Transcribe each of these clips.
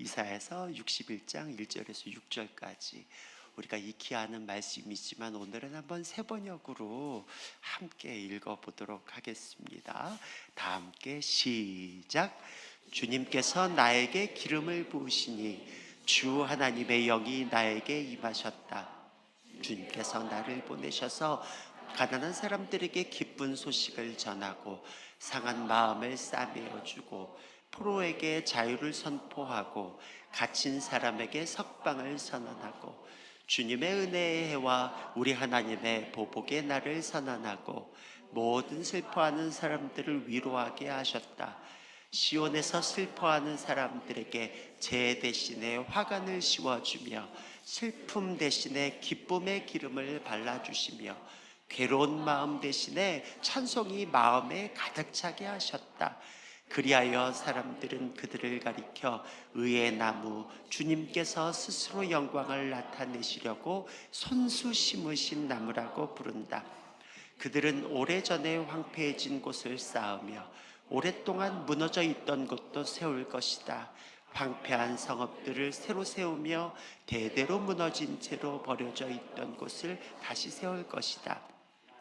이사야서 61장 1절에서 6절까지 우리가 익히 아는 말씀이지만 오늘은 한번 새 번역으로 함께 읽어보도록 하겠습니다. 다 함께 시작. 주님께서 나에게 기름을 부으시니 주 하나님의 영이 나에게 임하셨다. 주님께서 나를 보내셔서 가난한 사람들에게 기쁜 소식을 전하고 상한 마음을 싸매어 주고 포로에게 자유를 선포하고 갇힌 사람에게 석방을 선언하고 주님의 은혜의 해와 우리 하나님의 보복의 날을 선언하고 모든 슬퍼하는 사람들을 위로하게 하셨다. 시온에서 슬퍼하는 사람들에게 재 대신에 화관을 씌워주며 슬픔 대신에 기쁨의 기름을 발라주시며 괴로운 마음 대신에 찬송이 마음에 가득 차게 하셨다. 그리하여 사람들은 그들을 가리켜 의의 나무 주님께서 스스로 영광을 나타내시려고 손수 심으신 나무라고 부른다. 그들은 오래전에 황폐해진 곳을 쌓으며 오랫동안 무너져 있던 곳도 세울 것이다. 황폐한 성읍들을 새로 세우며 대대로 무너진 채로 버려져 있던 곳을 다시 세울 것이다.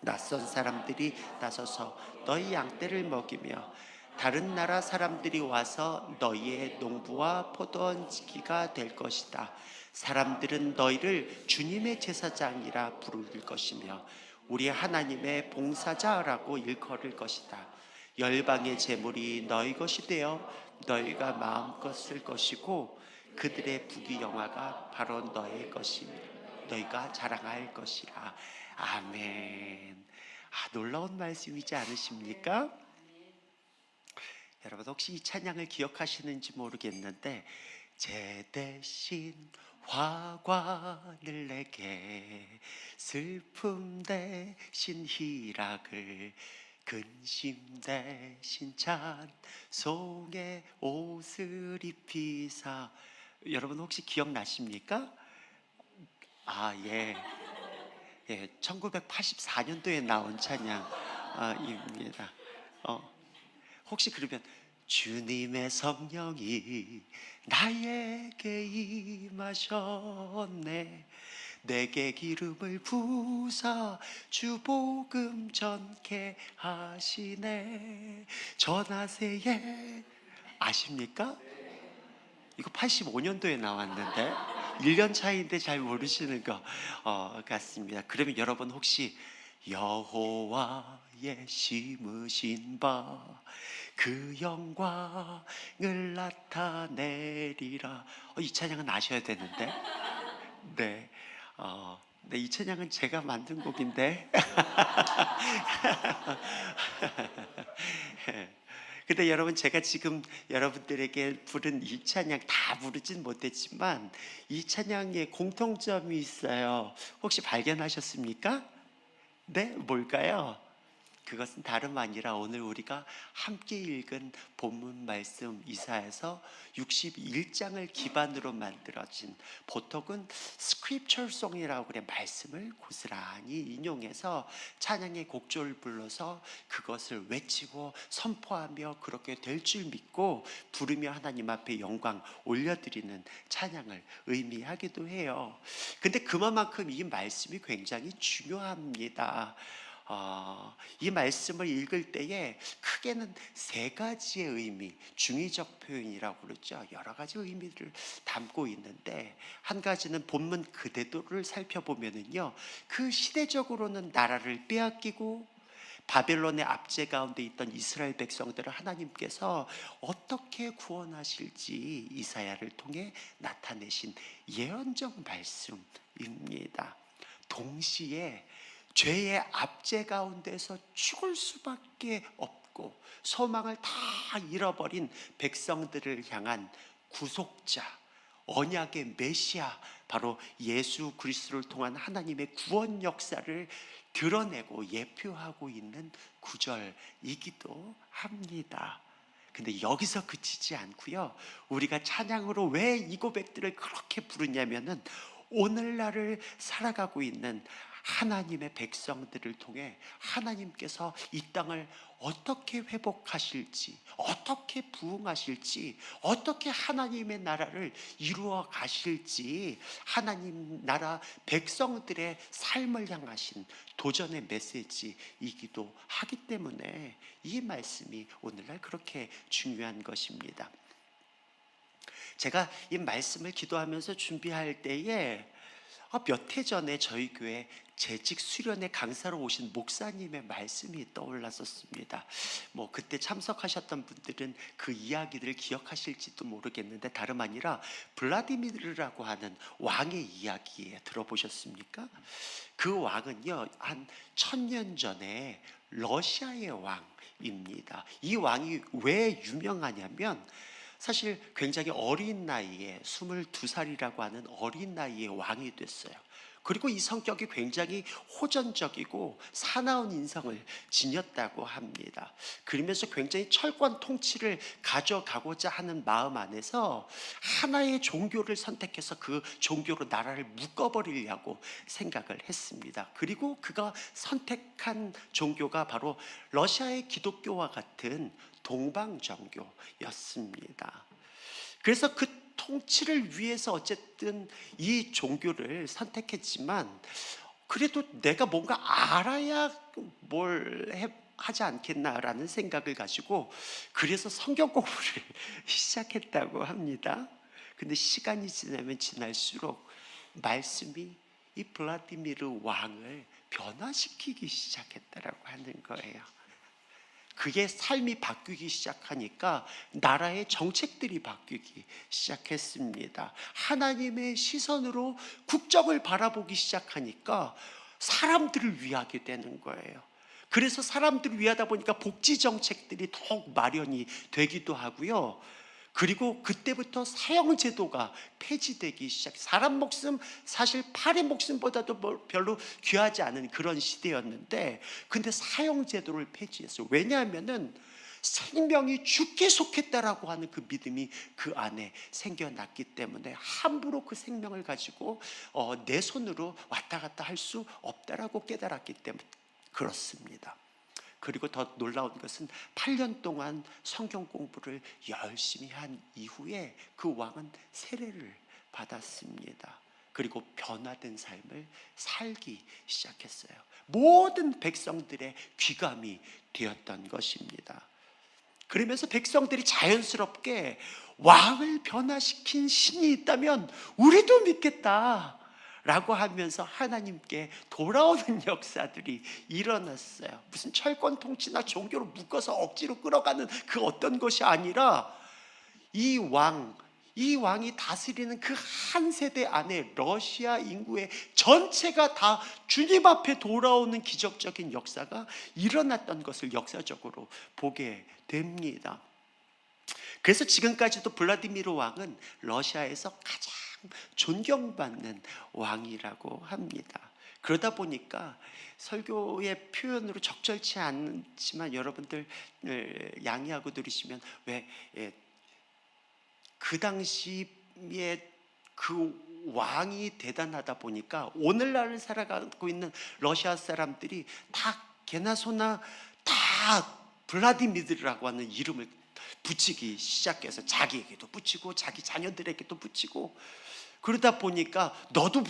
낯선 사람들이 나서서 너희 양떼를 먹이며 다른 나라 사람들이 와서 너희의 농부와 포도원 지기가 될 것이다. 사람들은 너희를 주님의 제사장이라 부를 것이며 우리 하나님의 봉사자라고 일컬을 것이다. 열방의 재물이 너희 것이 되어 너희가 마음껏 쓸 것이고 그들의 부귀영화가 바로 너의 것이며 너희가 자랑할 것이라. 아멘. 놀라운 말씀이지 않으십니까? 여러분 혹시 이 찬양을 기억하시는지 모르겠는데 재 대신 화관을 내게 슬픔 대신 희락을 근심 대신 찬송의 옷을 입히사. 여러분 혹시 기억나십니까? 예. 1984년도에 나온 찬양입니다. 혹시 그러면 주님의 성령이 나에게 임하셨네. 내게 기름을 부사 주 복음 전케 하시네. 전하세요. 아십니까? 이거 85년도에 나왔는데 1년 차이인데 잘 모르시는 것 같습니다. 그러면 여러분 혹시 여호와의 심으신 바 그 영광을 나타내리라. 이 찬양은 아셔야 되는데. 네. 이 찬양은 제가 만든 곡인데. 근데 여러분 제가 지금 여러분들에게 부른 이 찬양 다 부르진 못했지만 이 찬양에 공통점이 있어요. 혹시 발견하셨습니까? 네, 뭘까요? 그것은 다름 아니라 오늘 우리가 함께 읽은 본문 말씀 이사야서 61장을 기반으로 만들어진 보통은 스크립처 송이라고 그래 말씀을 고스란히 인용해서 찬양의 곡조를 불러서 그것을 외치고 선포하며 그렇게 될 줄 믿고 부르며 하나님 앞에 영광 올려드리는 찬양을 의미하기도 해요. 근데 그만큼 이 말씀이 굉장히 중요합니다. 이 말씀을 읽을 때에 크게는 세 가지의 의미, 중의적 표현이라고 그러죠. 여러 가지 의미를 담고 있는데 한 가지는 본문 그대로를 살펴보면은요, 그 시대적으로는 나라를 빼앗기고 바벨론의 압제 가운데 있던 이스라엘 백성들을 하나님께서 어떻게 구원하실지 이사야를 통해 나타내신 예언적 말씀입니다. 동시에 죄의 압제 가운데서 죽을 수밖에 없고 소망을 다 잃어버린 백성들을 향한 구속자, 언약의 메시아, 바로 예수 그리스도를 통한 하나님의 구원 역사를 드러내고 예표하고 있는 구절이기도 합니다. 근데 여기서 그치지 않고요, 우리가 찬양으로 왜 이 고백들을 그렇게 부르냐면은 오늘날을 살아가고 있는 하나님의 백성들을 통해 하나님께서 이 땅을 어떻게 회복하실지, 어떻게 부흥하실지, 어떻게 하나님의 나라를 이루어 가실지, 하나님 나라 백성들의 삶을 향하신 도전의 메시지이기도 하기 때문에 이 말씀이 오늘날 그렇게 중요한 것입니다. 제가 이 말씀을 기도하면서 준비할 때에 몇 해 전에 저희 교회 재직 수련회 강사로 오신 목사님의 말씀이 떠올랐었습니다. 그때 참석하셨던 분들은 그 이야기를 기억하실지도 모르겠는데 다름 아니라 블라디미르라고 하는 왕의 이야기 들어보셨습니까? 그 왕은요, 한 1000년 전에 러시아의 왕입니다. 이 왕이 왜 유명하냐면 사실 굉장히 어린 나이에 22살이라고 하는 어린 나이에 왕이 됐어요. 그리고 이 성격이 굉장히 호전적이고 사나운 인성을 지녔다고 합니다. 그러면서 굉장히 철권 통치를 가져가고자 하는 마음 안에서 하나의 종교를 선택해서 그 종교로 나라를 묶어버리려고 생각을 했습니다. 그리고 그가 선택한 종교가 바로 러시아의 기독교와 같은 동방정교였습니다. 그래서 그 통치를 위해서 어쨌든 이 종교를 선택했지만 그래도 내가 뭔가 알아야 하지 않겠나라는 생각을 가지고 그래서 성경 공부를 시작했다고 합니다. 근데 시간이 지나면 지날수록 말씀이 이 블라디미르 왕을 변화시키기 시작했다라고 하는 거예요. 그게 삶이 바뀌기 시작하니까 나라의 정책들이 바뀌기 시작했습니다. 하나님의 시선으로 국정을 바라보기 시작하니까 사람들을 위하게 되는 거예요. 그래서 사람들을 위하다 보니까 복지 정책들이 더욱 마련이 되기도 하고요. 그리고 그때부터 사형제도가 폐지되기 시작. 사람 목숨, 사실 팔의 목숨보다도 별로 귀하지 않은 그런 시대였는데, 근데 사형제도를 폐지했어요. 왜냐하면은 생명이 죽게 속했다라고 하는 그 믿음이 그 안에 생겨났기 때문에 함부로 그 생명을 가지고 내 손으로 왔다 갔다 할 수 없다라고 깨달았기 때문에 그렇습니다. 그리고 더 놀라운 것은 8년 동안 성경 공부를 열심히 한 이후에 그 왕은 세례를 받았습니다. 그리고 변화된 삶을 살기 시작했어요. 모든 백성들의 귀감이 되었던 것입니다. 그러면서 백성들이 자연스럽게 왕을 변화시킨 신이 있다면 우리도 믿겠다 라고 하면서 하나님께 돌아오는 역사들이 일어났어요. 무슨 철권 통치나 종교로 묶어서 억지로 끌어가는 그 어떤 것이 아니라 이 왕이 다스리는 그 한 세대 안에 러시아 인구의 전체가 다 주님 앞에 돌아오는 기적적인 역사가 일어났던 것을 역사적으로 보게 됩니다. 그래서 지금까지도 블라디미르 왕은 러시아에서 가장 존경받는 왕이라고 합니다. 그러다 보니까 설교의 표현으로 적절치 않지만 여러분들 양해하고 들으시면 왜 그 당시에 그 왕이 대단하다 보니까 오늘날을 살아가고 있는 러시아 사람들이 다 개나 소나 다 블라디미르라고 하는 이름을 붙이기 시작해서 자기에게도 붙이고 자기 자녀들에게도 붙이고 그러다 보니까 너도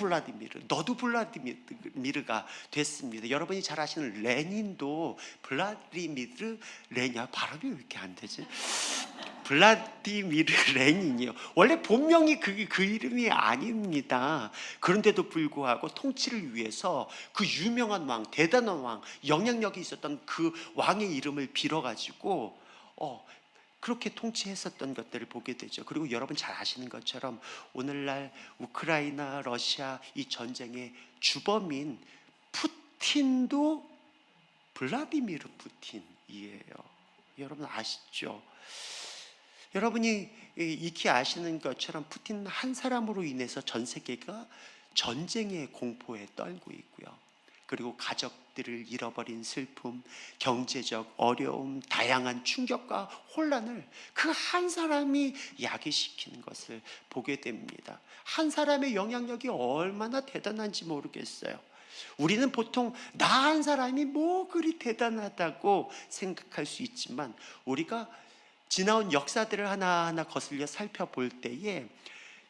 블라디미르가 됐습니다. 여러분이 잘 아시는 레닌도 블라디미르 레냐 발음이 왜 이렇게 안 되지? 블라디미르 레닌이요. 원래 본명이 그 이름이 아닙니다. 그런데도 불구하고 통치를 위해서 그 유명한 왕, 대단한 왕, 영향력이 있었던 그 왕의 이름을 빌어가지고 그렇게 통치했었던 것들을 보게 되죠. 그리고 여러분 잘 아시는 것처럼 오늘날 우크라이나, 러시아 이 전쟁의 주범인 푸틴도 블라디미르 푸틴이에요. 여러분 아시죠? 여러분이 익히 아시는 것처럼 푸틴 한 사람으로 인해서 전 세계가 전쟁의 공포에 떨고 있고요. 그리고 가족들을 잃어버린 슬픔, 경제적 어려움, 다양한 충격과 혼란을 그 한 사람이 야기시키는 것을 보게 됩니다. 한 사람의 영향력이 얼마나 대단한지 모르겠어요. 우리는 보통 나 한 사람이 뭐 그리 대단하다고 생각할 수 있지만, 우리가 지나온 역사들을 하나하나 거슬려 살펴볼 때에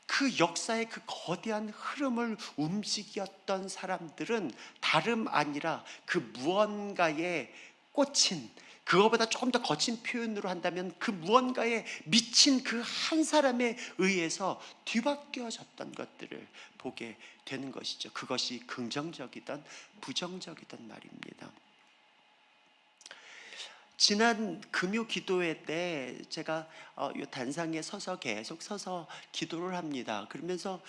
그 역사의 그 거대한 흐름을 움직였던 사람들은 다름 아니라 그 무언가에 꽂힌, 그거보다 조금 더 거친 표현으로 한다면 그 무언가에 미친 그 한 사람에 의해서 뒤바뀌어졌던 것들을 보게 되는 것이죠. 그것이 긍정적이든 부정적이든 말입니다. 지난 금요 기도회 때 제가 요 단상에 서서 계속 서서 기도를 합니다. 그러면서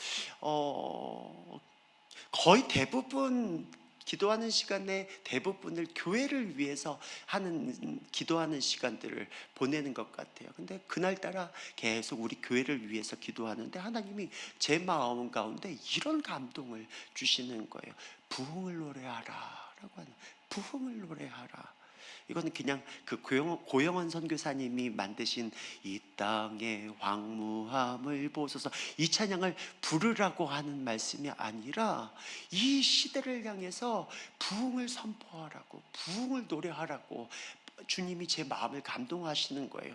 거의 대부분 기도하는 시간에 대부분을 교회를 위해서 하는 기도하는 시간들을 보내는 것 같아요. 근데 그날따라 계속 우리 교회를 위해서 기도하는데 하나님이 제 마음 가운데 이런 감동을 주시는 거예요. 부흥을 노래하라 라고 하는, 부흥을 노래하라. 이거는 그냥 그 고영원 선교사님이 만드신 이 땅의 황무함을 보소서, 이 찬양을 부르라고 하는 말씀이 아니라 이 시대를 향해서 부흥을 선포하라고, 부흥을 노래하라고 주님이 제 마음을 감동하시는 거예요.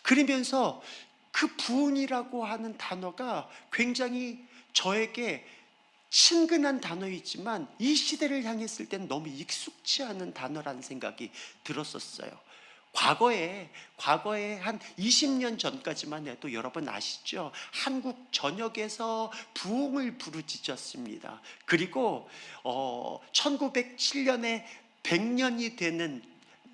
그러면서 그 부흥이라고 하는 단어가 굉장히 저에게 친근한 단어이지만 이 시대를 향했을 땐 너무 익숙치 않은 단어라는 생각이 들었었어요. 과거에 한 20년 전까지만 해도 여러분 아시죠? 한국 전역에서 부흥을 부르짖었습니다. 그리고 1907년에 100년이 되는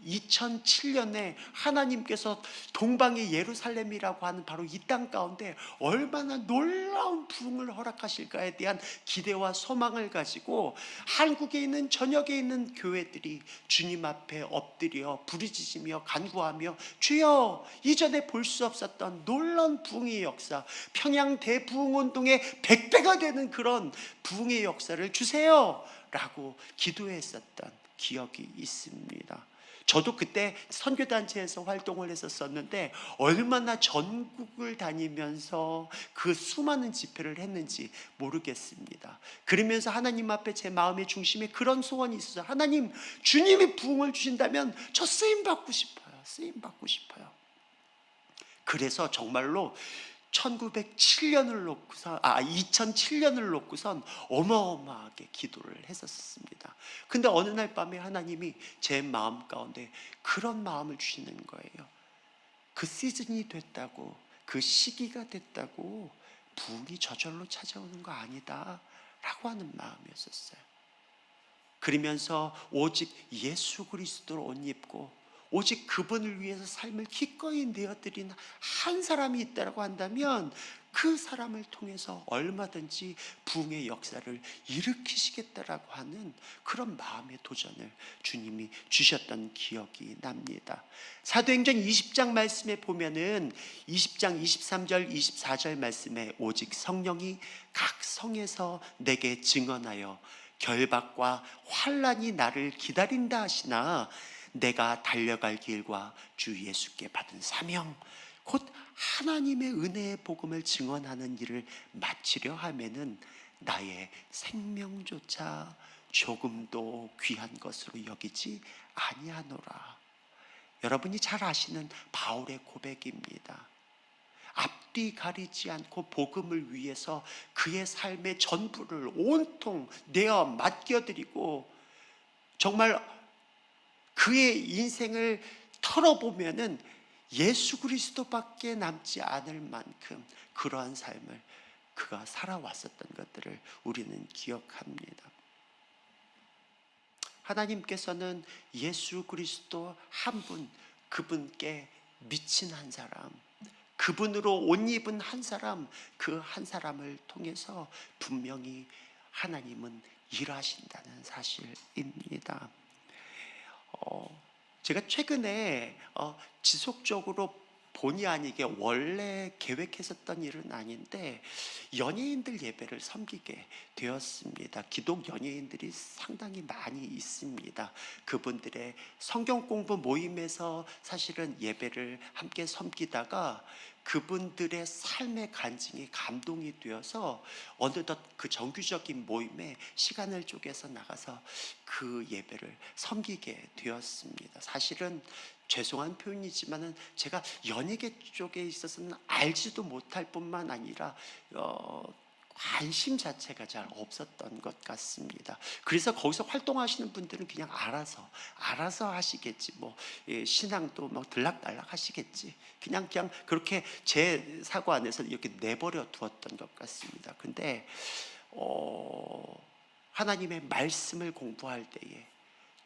2007년에 하나님께서 동방의 예루살렘이라고 하는 바로 이 땅 가운데 얼마나 놀라운 부흥을 허락하실까에 대한 기대와 소망을 가지고 한국에 있는 전역에 있는 교회들이 주님 앞에 엎드려 부르짖으며 간구하며, 주여, 이전에 볼 수 없었던 놀라운 부흥의 역사, 평양 대부흥운동의 100배가 되는 그런 부흥의 역사를 주세요 라고 기도했었던 기억이 있습니다. 저도 그때 선교단체에서 활동을 했었는데 얼마나 전국을 다니면서 그 수많은 집회를 했는지 모르겠습니다. 그러면서 하나님 앞에 제 마음의 중심에 그런 소원이 있어요. 하나님, 주님이 부흥을 주신다면 저 쓰임받고 싶어요. 쓰임받고 싶어요. 그래서 정말로 2007년을 놓고선 어마어마하게 기도를 했었습니다. 근데 어느 날 밤에 하나님이 제 마음 가운데 그런 마음을 주시는 거예요. 그 시즌이 됐다고, 그 시기가 됐다고 부흥이 저절로 찾아오는 거 아니다 라고 하는 마음이었어요. 그러면서 오직 예수 그리스도를 옷 입고 오직 그분을 위해서 삶을 기꺼이 내어드린 한 사람이 있다고 한다면 그 사람을 통해서 얼마든지 부흥의 역사를 일으키시겠다라고 하는 그런 마음의 도전을 주님이 주셨던 기억이 납니다. 사도행전 20장 말씀에 보면은 20장 23절 24절 말씀에 오직 성령이 각 성에서 내게 증언하여 결박과 환난이 나를 기다린다 하시나 내가 달려갈 길과 주 예수께 받은 사명, 곧 하나님의 은혜의 복음을 증언하는 일을 마치려 하면은 나의 생명조차 조금도 귀한 것으로 여기지 아니하노라. 여러분이 잘 아시는 바울의 고백입니다. 앞뒤 가리지 않고 복음을 위해서 그의 삶의 전부를 온통 내어 맡겨드리고 정말 그의 인생을 털어보면은 예수 그리스도밖에 남지 않을 만큼 그러한 삶을 그가 살아왔었던 것들을 우리는 기억합니다. 하나님께서는 예수 그리스도 한 분, 그분께 미친 한 사람, 그분으로 옷 입은 한 사람, 그 한 사람을 통해서 분명히 하나님은 일하신다는 사실입니다. 제가 최근에 지속적으로 본의 아니게 원래 계획했었던 일은 아닌데 연예인들 예배를 섬기게 되었습니다. 기독 연예인들이 상당히 많이 있습니다. 그분들의 성경 공부 모임에서 사실은 예배를 함께 섬기다가 그분들의 삶의 간증이 감동이 되어서 어느덧 그 정규적인 모임에 시간을 쪼개서 나가서 그 예배를 섬기게 되었습니다. 사실은 죄송한 표현이지만은 제가 연예계 쪽에 있어서는 알지도 못할 뿐만 아니라 관심 자체가 잘 없었던 것 같습니다. 그래서 거기서 활동하시는 분들은 그냥 알아서 하시겠지, 뭐 신앙도 뭐 들락달락 하시겠지, 그냥 그렇게 제 사고 안에서 이렇게 내버려 두었던 것 같습니다. 근데 하나님의 말씀을 공부할 때에,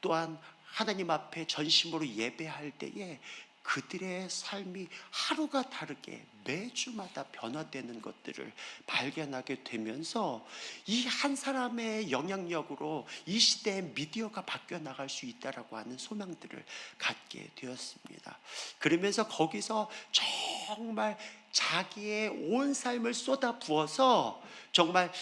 또한 하나님 앞에 전심으로 예배할 때에 그들의 삶이 하루가 다르게 매주마다 변화되는 것들을 발견하게 되면서 이 한 사람의 영향력으로 이 시대의 미디어가 바뀌어 나갈 수 있다라고 하는 소망들을 갖게 되었습니다. 그러면서 거기서 정말 자기의 온 삶을 쏟아 부어서 정말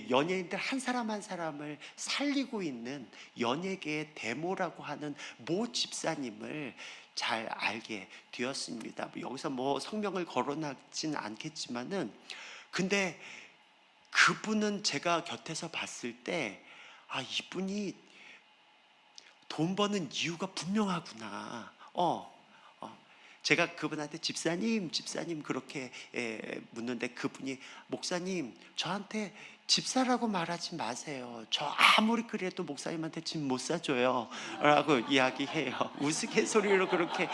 연예인들 한 사람 한 사람을 살리고 있는 연예계의 데모라고 하는 모 집사님을 잘 알게 되었습니다. 여기서 뭐 성명을 거론하진 않겠지만은, 근데 그분은 제가 곁에서 봤을 때 이분이 돈 버는 이유가 분명하구나. 제가 그분한테 집사님 그렇게 묻는데, 그분이 목사님, 저한테 집사라고 말하지 마세요. 저 아무리 그래도 목사님한테 집 못 사줘요 라고 이야기해요. 우스갯소리로 그렇게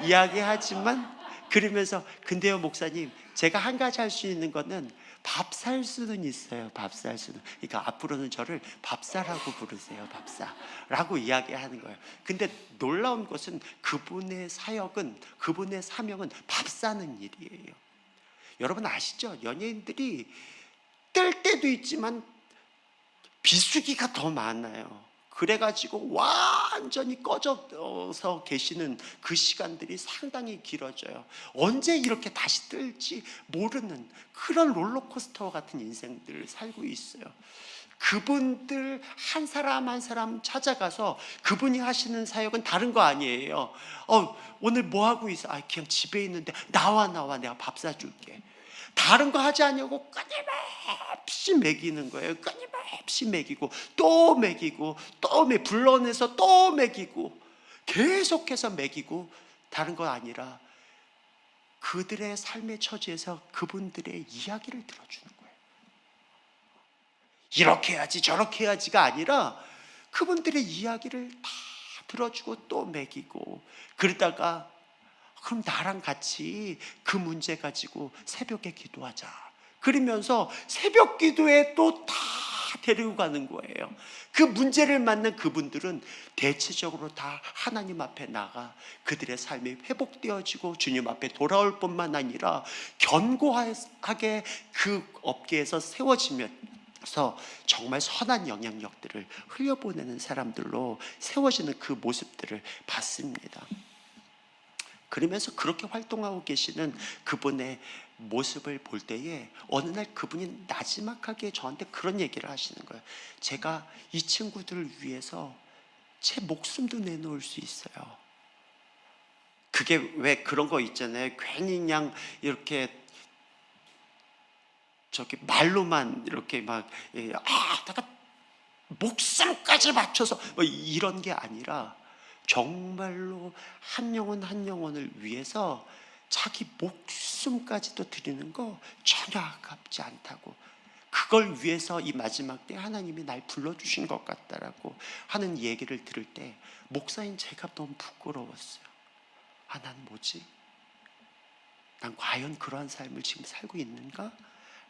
이야기하지만, 그러면서 근데요 목사님, 제가 한 가지 할 수 있는 거는 밥 살 수는 있어요. 밥 살 수는. 그러니까 앞으로는 저를 밥사라고 부르세요. 밥사라고 이야기하는 거예요. 근데 놀라운 것은 그분의 사역은, 그분의 사명은 밥 사는 일이에요. 여러분 아시죠? 연예인들이 뜰 때도 있지만 비수기가 더 많아요. 그래가지고 완전히 꺼져서 계시는 그 시간들이 상당히 길어져요. 언제 이렇게 다시 뜰지 모르는 그런 롤러코스터 같은 인생들을 살고 있어요. 그분들 한 사람 한 사람 찾아가서 그분이 하시는 사역은 다른 거 아니에요. 오늘 뭐 하고 있어? 그냥 집에 있는데 나와 내가 밥 사줄게. 다른 거 하지 않냐고 끊임없이 먹이는 거예요. 끊임없이 먹이고 또 먹이고 또 불러내서 또 먹이고 계속해서 먹이고, 다른 거 아니라 그들의 삶의 처지에서 그분들의 이야기를 들어주는 거예요. 이렇게 해야지 저렇게 해야지가 아니라 그분들의 이야기를 다 들어주고 또 먹이고, 그러다가 그럼 나랑 같이 그 문제 가지고 새벽에 기도하자. 그러면서 새벽 기도에 또 다 데리고 가는 거예요. 그 문제를 맡는 그분들은 대체적으로 다 하나님 앞에 나가 그들의 삶이 회복되어지고 주님 앞에 돌아올 뿐만 아니라 견고하게 그 업계에서 세워지면서 정말 선한 영향력들을 흘려보내는 사람들로 세워지는 그 모습들을 봤습니다. 그러면서 그렇게 활동하고 계시는 그분의 모습을 볼 때에 어느 날 그분이 나지막하게 저한테 그런 얘기를 하시는 거예요. 제가 이 친구들을 위해서 제 목숨도 내놓을 수 있어요. 그게 왜 그런 거 있잖아요. 괜히 그냥 이렇게 말로만 이렇게 막 내가 목숨까지 바쳐서 뭐 이런 게 아니라 정말로 한 영혼 한 영혼을 위해서 자기 목숨까지도 드리는 거 전혀 아깝지 않다고, 그걸 위해서 이 마지막 때 하나님이 날 불러주신 것 같다라고 하는 얘기를 들을 때, 목사인 제가 너무 부끄러웠어요. 난 뭐지? 난 과연 그러한 삶을 지금 살고 있는가?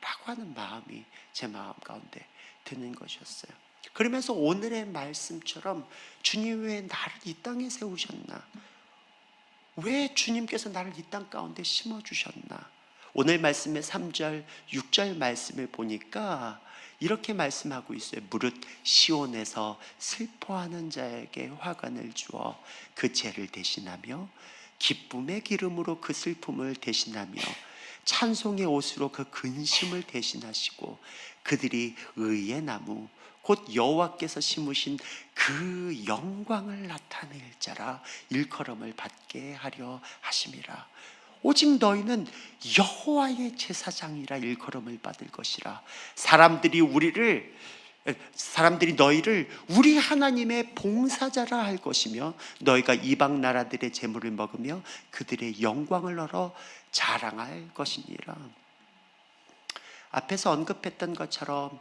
라고 하는 마음이 제 마음 가운데 드는 것이었어요. 그러면서 오늘의 말씀처럼 주님 왜 나를 이 땅에 세우셨나? 왜 주님께서 나를 이 땅 가운데 심어주셨나? 오늘 말씀의 3절, 6절 말씀을 보니까 이렇게 말씀하고 있어요. 무릇 시온에서 슬퍼하는 자에게 화관을 주어 그 죄를 대신하며 기쁨의 기름으로 그 슬픔을 대신하며 찬송의 옷으로 그 근심을 대신하시고 그들이 의의 나무 곧 여호와께서 심으신 그 영광을 나타낼 자라 일컬음을 받게 하려 하심이라. 오직 너희는 여호와의 제사장이라 일컬음을 받을 것이라. 사람들이 너희를 우리 하나님의 봉사자라 할 것이며 너희가 이방 나라들의 재물을 먹으며 그들의 영광을 얻어 자랑할 것이니라. 앞에서 언급했던 것처럼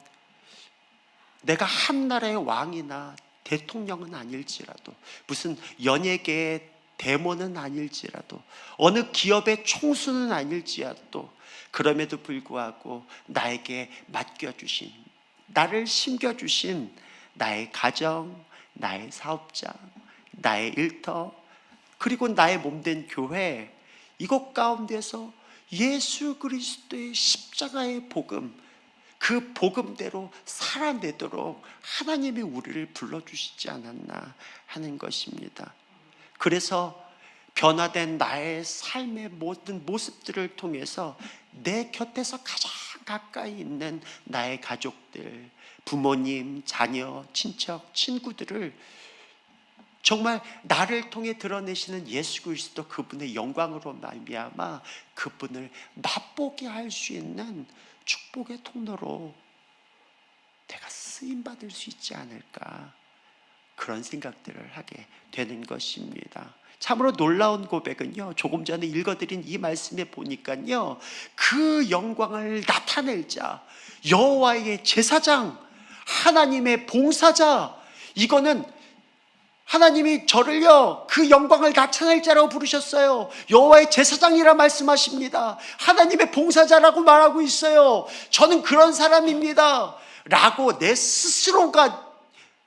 내가 한 나라의 왕이나 대통령은 아닐지라도, 무슨 연예계의 대모는 아닐지라도, 어느 기업의 총수는 아닐지라도, 그럼에도 불구하고 나에게 맡겨주신, 나를 심겨주신 나의 가정, 나의 사업장, 나의 일터, 그리고 나의 몸된 교회, 이것 가운데서 예수 그리스도의 십자가의 복음, 그 복음대로 살아내도록 하나님이 우리를 불러주시지 않았나 하는 것입니다. 그래서 변화된 나의 삶의 모든 모습들을 통해서 내 곁에서 가장 가까이 있는 나의 가족들, 부모님, 자녀, 친척, 친구들을 정말 나를 통해 드러내시는 예수 그리스도 그분의 영광으로 말미암아 그분을 맛보게 할 수 있는 축복의 통로로 내가 쓰임받을 수 있지 않을까, 그런 생각들을 하게 되는 것입니다. 참으로 놀라운 고백은요, 조금 전에 읽어드린 이 말씀에 보니까요, 그 영광을 나타낼 자, 여호와의 제사장, 하나님의 봉사자, 이거는 하나님이 저를요 그 영광을 나타낼 자라고 부르셨어요. 여호와의 제사장이라 말씀하십니다. 하나님의 봉사자라고 말하고 있어요. 저는 그런 사람입니다 라고 내 스스로가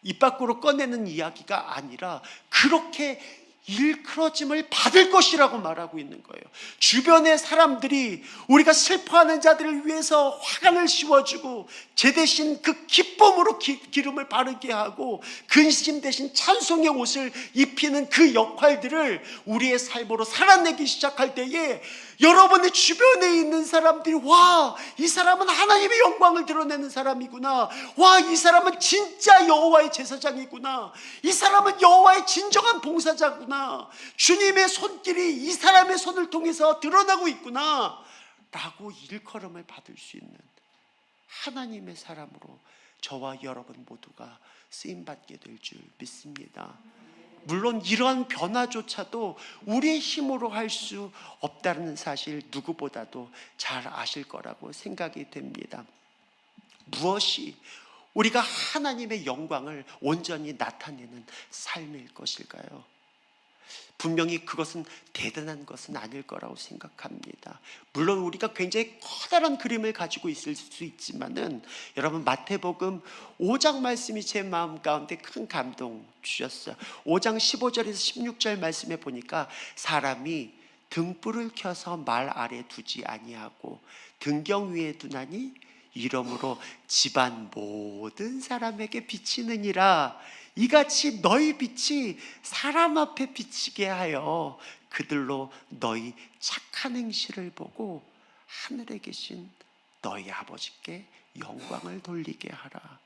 입 밖으로 꺼내는 이야기가 아니라 그렇게 일컬어짐을 받을 것이라고 말하고 있는 거예요. 주변의 사람들이 우리가 슬퍼하는 자들을 위해서 화관을 씌워주고 제 대신 그 기쁨으로 기름을 바르게 하고 근심 대신 찬송의 옷을 입히는 그 역할들을 우리의 삶으로 살아내기 시작할 때에 여러분의 주변에 있는 사람들이, 와, 이 사람은 하나님의 영광을 드러내는 사람이구나, 와, 이 사람은 진짜 여호와의 제사장이구나, 이 사람은 여호와의 진정한 봉사자구나, 주님의 손길이 이 사람의 손을 통해서 드러나고 있구나 라고 일컬음을 받을 수 있는 하나님의 사람으로 저와 여러분 모두가 쓰임받게 될 줄 믿습니다. 물론 이러한 변화조차도 우리의 힘으로 할 수 없다는 사실 누구보다도 잘 아실 거라고 생각이 됩니다. 무엇이 우리가 하나님의 영광을 온전히 나타내는 삶일 것일까요? 분명히 그것은 대단한 것은 아닐 거라고 생각합니다. 물론 우리가 굉장히 커다란 그림을 가지고 있을 수 있지만은, 여러분 마태복음 5장 말씀이 제 마음 가운데 큰 감동 주셨어요. 5장 15절에서 16절 말씀에 보니까 사람이 등불을 켜서 말 아래 두지 아니하고 등경 위에 두나니 이러므로 집안 모든 사람에게 비치느니라. 이같이 너희 빛이 사람 앞에 비치게 하여 그들로 너희 착한 행실을 보고 하늘에 계신 너희 아버지께 영광을 돌리게 하라.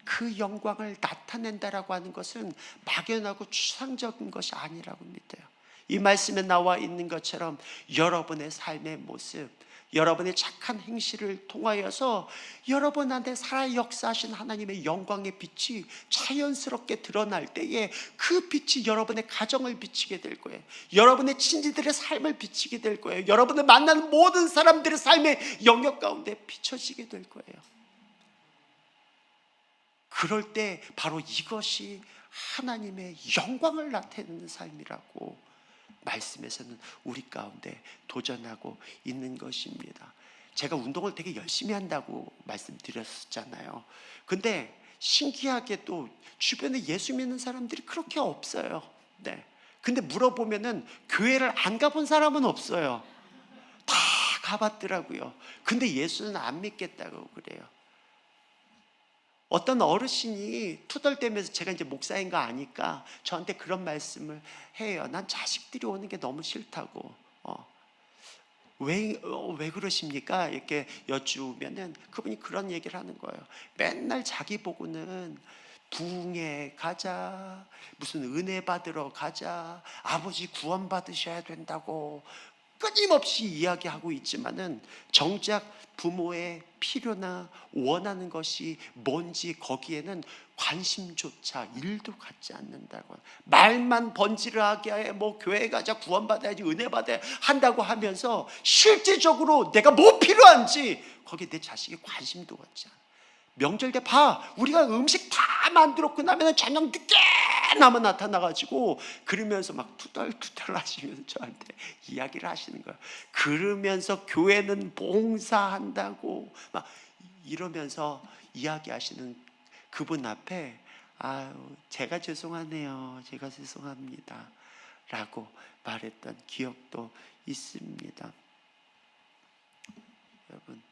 그 영광을 나타낸다라고 하는 것은 막연하고 추상적인 것이 아니라고 믿어요. 이 말씀에 나와 있는 것처럼 여러분의 삶의 모습, 여러분의 착한 행실을 통하여서 여러분 안에 살아 역사하신 하나님의 영광의 빛이 자연스럽게 드러날 때에 그 빛이 여러분의 가정을 비치게 될 거예요. 여러분의 친지들의 삶을 비치게 될 거예요. 여러분을 만나는 모든 사람들의 삶의 영역 가운데 비춰지게 될 거예요. 그럴 때 바로 이것이 하나님의 영광을 나타내는 삶이라고 말씀에서는 우리 가운데 도전하고 있는 것입니다. 제가 운동을 되게 열심히 한다고 말씀드렸잖아요. 근데 신기하게도 주변에 예수 믿는 사람들이 그렇게 없어요. 네. 근데 물어보면은 교회를 안 가본 사람은 없어요. 다 가봤더라고요. 근데 예수는 안 믿겠다고 그래요. 어떤 어르신이 투덜대면서, 제가 이제 목사인 거 아니까 저한테 그런 말씀을 해요. 난 자식들이 오는 게 너무 싫다고. 왜 그러십니까? 이렇게 여쭈면은 그분이 그런 얘기를 하는 거예요. 맨날 자기 보고는 부흥회 가자, 무슨 은혜 받으러 가자, 아버지 구원 받으셔야 된다고 끊임없이 이야기하고 있지만은 정작 부모의 필요나 원하는 것이 뭔지 거기에는 관심조차 1도 갖지 않는다고. 말만 번지르하게 해, 뭐 교회 가자, 구원받아야지, 은혜 받아야 한다고 하면서 실제적으로 내가 뭐 필요한지 거기에 내 자식이 관심도 갖지 않아. 명절 때 봐, 우리가 음식 다 만들었고 나면 저녁 늦게 나면 나타나가지고 그러면서 막 투덜투덜 하시면서 저한테 이야기를 하시는 거예요. 그러면서 교회는 봉사한다고 막 이러면서 이야기하시는 그분 앞에 아유, 제가 죄송하네요, 제가 죄송합니다 라고 말했던 기억도 있습니다. 여러분,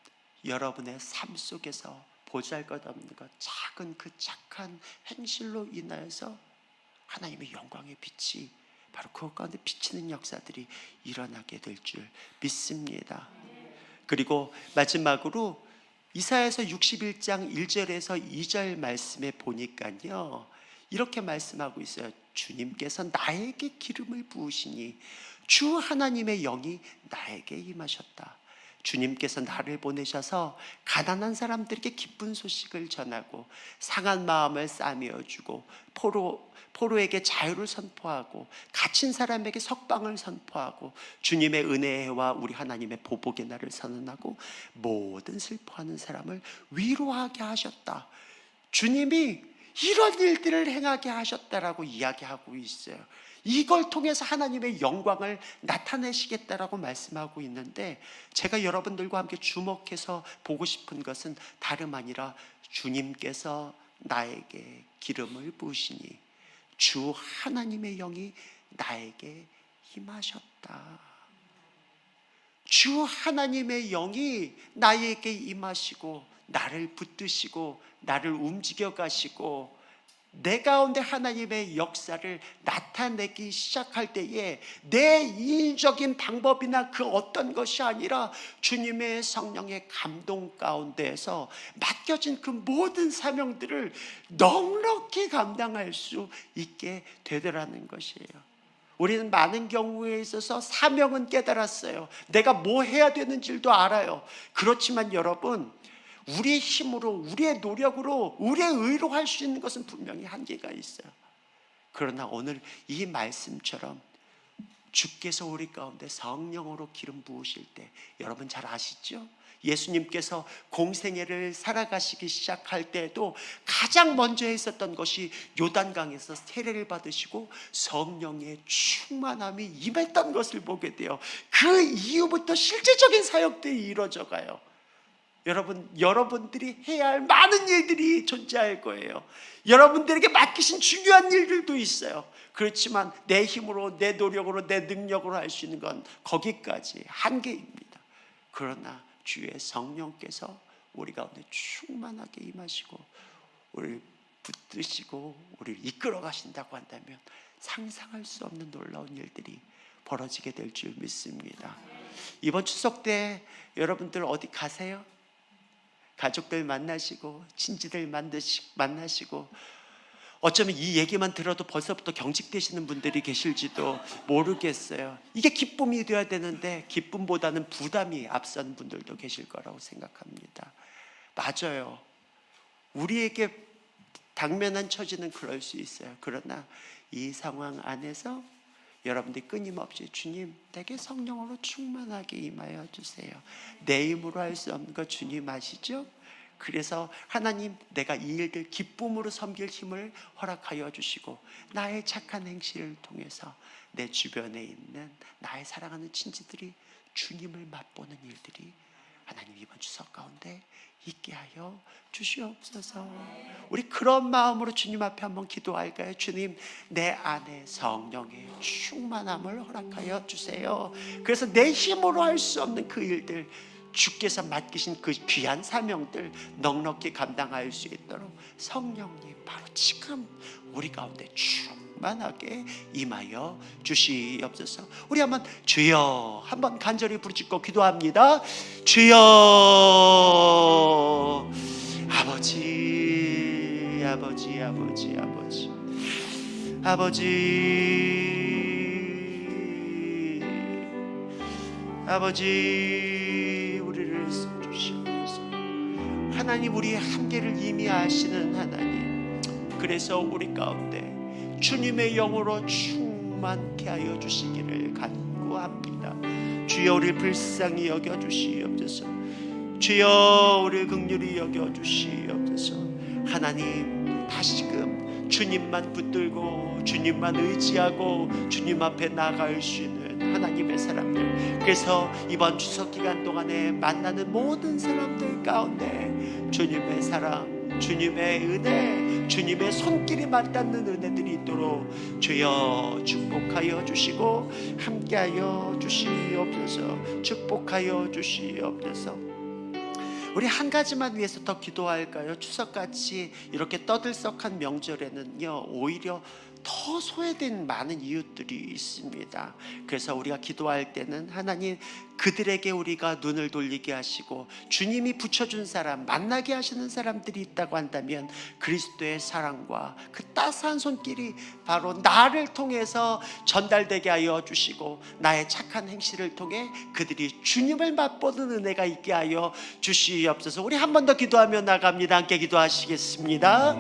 여러분의 삶 속에서 보잘것없는 것, 작은 그 착한 행실로 인하여서 하나님의 영광의 빛이 바로 그 가운데 비치는 역사들이 일어나게 될 줄 믿습니다. 그리고 마지막으로 이사야서 61장 1절에서 2절 말씀에 보니까요, 이렇게 말씀하고 있어요. 주님께서 나에게 기름을 부으시니 주 하나님의 영이 나에게 임하셨다. 주님께서 나를 보내셔서 가난한 사람들에게 기쁜 소식을 전하고 상한 마음을 싸매어주고 포로에게 자유를 선포하고 갇힌 사람에게 석방을 선포하고 주님의 은혜와 우리 하나님의 보복의 날을 선언하고 모든 슬퍼하는 사람을 위로하게 하셨다. 주님이 이런 일들을 행하게 하셨다라고 이야기하고 있어요. 이걸 통해서 하나님의 영광을 나타내시겠다라고 말씀하고 있는데, 제가 여러분들과 함께 주목해서 보고 싶은 것은 다름 아니라 주님께서 나에게 기름을 부으시니 주 하나님의 영이 나에게 임하셨다. 주 하나님의 영이 나에게 임하시고 나를 붙드시고 나를 움직여 가시고 내 가운데 하나님의 역사를 나타내기 시작할 때에 내 인위적인 방법이나 그 어떤 것이 아니라 주님의 성령의 감동 가운데에서 맡겨진 그 모든 사명들을 넉넉히 감당할 수 있게 되더라는 것이에요. 우리는 많은 경우에 있어서 사명은 깨달았어요. 내가 뭐 해야 되는지도 알아요. 그렇지만 여러분, 우리의 힘으로, 우리의 노력으로, 우리의 의로 할 수 있는 것은 분명히 한계가 있어요. 그러나 오늘 이 말씀처럼 주께서 우리 가운데 성령으로 기름 부으실 때, 여러분 잘 아시죠? 예수님께서 공생애를 살아가시기 시작할 때에도 가장 먼저 했었던 것이 요단강에서 세례를 받으시고 성령의 충만함이 임했던 것을 보게 돼요. 그 이후부터 실제적인 사역들이 이루어져 가요. 여러분들이 해야 할 많은 일들이 존재할 거예요. 여러분들에게 맡기신 중요한 일들도 있어요. 그렇지만 내 힘으로, 내 노력으로, 내 능력으로 할 수 있는 건 거기까지 한계입니다. 그러나 주의 성령께서 우리 가운데 충만하게 임하시고 우리를 붙드시고 우리를 이끌어 가신다고 한다면 상상할 수 없는 놀라운 일들이 벌어지게 될 줄 믿습니다. 이번 추석 때 여러분들 어디 가세요? 가족들 만나시고 친지들 만나시고 어쩌면 이 얘기만 들어도 벌써부터 경직되시는 분들이 계실지도 모르겠어요. 이게 기쁨이 되어야 되는데 기쁨보다는 부담이 앞선 분들도 계실 거라고 생각합니다. 맞아요. 우리에게 당면한 처지는 그럴 수 있어요. 그러나 이 상황 안에서 여러분들이 끊임없이 주님 내게 성령으로 충만하게 임하여 주세요. 내 힘으로 할 수 없는 거 주님 아시죠? 그래서 하나님 내가 이 일들 기쁨으로 섬길 힘을 허락하여 주시고 나의 착한 행실을 통해서 내 주변에 있는 나의 사랑하는 친지들이 주님을 맛보는 일들이 하나님 이번 추석 가운데 있게 하여 주시옵소서. 우리 그런 마음으로 주님 앞에 한번 기도할까요? 주님 내 안에 성령의 충만함을 허락하여 주세요. 그래서 내 힘으로 할 수 없는 그 일들 주께서 맡기신 그 귀한 사명들 넉넉히 감당할 수 있도록 성령님 바로 지금 우리 가운데 충만하게 임하여 주시옵소서. 우리 한번 주여 한번 간절히 부르짖고 기도합니다. 주여 아버지 아버지 아버지 아버지 아버지 아버지, 우리를 써주시옵소서. 하나님, 우리의 한계를 이미 아시는 하나님, 그래서 우리 가운데 주님의 영으로 충만케 하여 주시기를 간구합니다. 주여, 우리를 불쌍히 여겨주시옵소서. 주여, 우리를 긍휼히 여겨주시옵소서. 하나님, 다시금 주님만 붙들고 주님만 의지하고 주님 앞에 나아갈 수 있는 하나님의 사람들, 그래서 이번 추석 기간 동안에 만나는 모든 사람들 가운데 주님의 사랑, 주님의 은혜, 주님의 손길이 맞닿는 은혜들이 있도록 주여 축복하여 주시고 함께하여 주시옵소서. 축복하여 주시옵소서. 우리 한 가지만 위해서 더 기도할까요? 추석같이 이렇게 떠들썩한 명절에는요, 오히려 더 소외된 많은 이웃들이 있습니다. 그래서 우리가 기도할 때는 하나님, 그들에게 우리가 눈을 돌리게 하시고 주님이 붙여준 사람, 만나게 하시는 사람들이 있다고 한다면 그리스도의 사랑과 그 따스한 손길이 바로 나를 통해서 전달되게 하여 주시고 나의 착한 행실을 통해 그들이 주님을 맛보는 은혜가 있게 하여 주시옵소서. 우리 한 번 더 기도하며 나갑니다. 함께 기도하시겠습니다.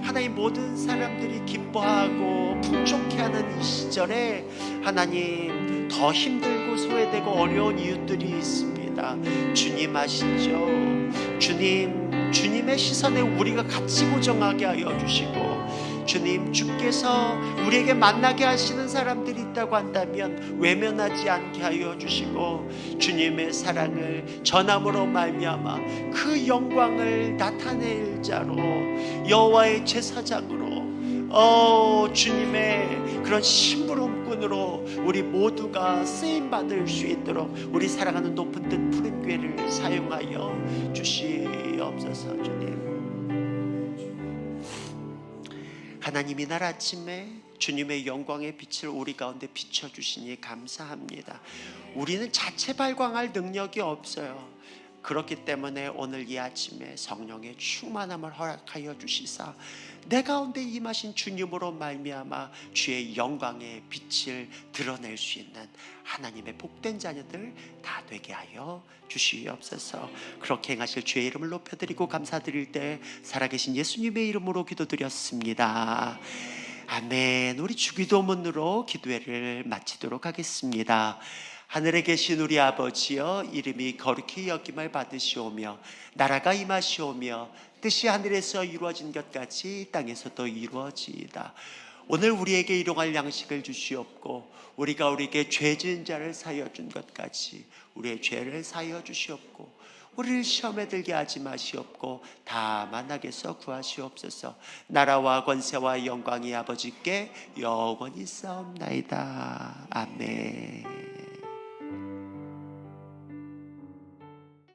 하나님, 모든 사람들이 기뻐하고 풍족해 하는 이 시절에 하나님, 더 힘들고 소외되고 어려운 이웃들이 있습니다. 주님 아시죠? 주님의 시선에 우리가 같이 고정하게 하여 주시고, 주님, 주께서 우리에게 만나게 하시는 사람들이 있다고 한다면 외면하지 않게 하여 주시고 주님의 사랑을 전함으로 말미암아 그 영광을 나타낼 자로, 여호와의 제사장으로, 주님의 그런 심부름꾼으로 우리 모두가 쓰임받을 수 있도록 우리 사랑하는 높은 뜻 푸른 교회를 사용하여 주시옵소서. 주님, 하나님, 이날 아침에 주님의 영광의 빛을 우리 가운데 비춰주시니 감사합니다. 우리는 자체 발광할 능력이 없어요. 그렇기 때문에 오늘 이 아침에 성령의 충만함을 허락하여 주시사 내 가운데 임하신 주님으로 말미암아 주의 영광의 빛을 드러낼 수 있는 하나님의 복된 자녀들 다 되게 하여 주시옵소서. 그렇게 행하실 주의 이름을 높여드리고 감사드릴 때 살아계신 예수님의 이름으로 기도드렸습니다. 아멘. 우리 주기도문으로 기도회를 마치도록 하겠습니다. 하늘에 계신 우리 아버지여, 이름이 거룩히 여김을 받으시오며 나라가 임하시오며 뜻이 하늘에서 이루어진 것 같이 땅에서도 이루어지이다. 오늘 우리에게 일용할 양식을 주시옵고 우리가 우리에게 죄 지은 자를 사하여 준 것 같이 우리의 죄를 사하여 주시옵고 우리를 시험에 들게 하지 마시옵고 다만 악에서 구하시옵소서. 나라와 권세와 영광이 아버지께 영원히 싸움나이다. 아멘.